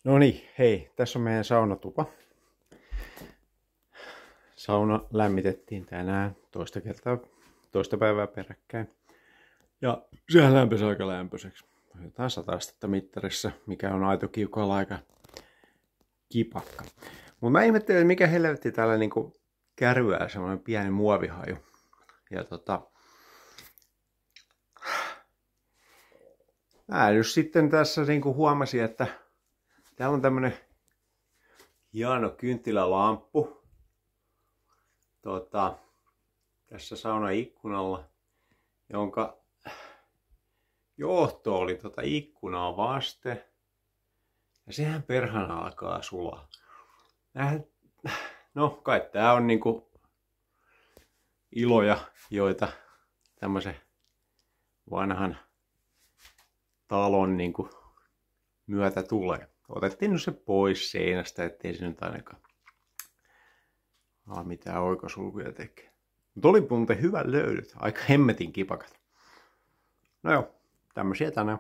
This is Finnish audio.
No niin, hei, tässä on meidän saunatupa. Sauna lämmitettiin tänään toista päivää peräkkäin. Ja sehän lämpösi aika lämpöiseksi. Jotain 100 astetta mittarissa, mikä on aito kiukaalla aika kipakka. Mutta mä ihmettelin, mikä helvetti täällä niinku kärryää semmoinen pieni muovihaju. Ja mä nyt sitten tässä niinku huomasin, että täällä on tämmönen hieno kynttilälamppu. Tässä saunan ikkunalla, jonka johto oli ikkunaa vasten. Ja sehän perhana alkaa sulaa. No kai tää on niinku iloja, joita tämmöisen vanhan talon niinku myötä tulee. Otettiin nyt se pois seinästä, ettei se nyt ainakaan mitään oikosulkuja tekee. Mutta oli muuten hyvä löydyt. Aika hemmetin kipakat. No joo, tämmösiä tänään.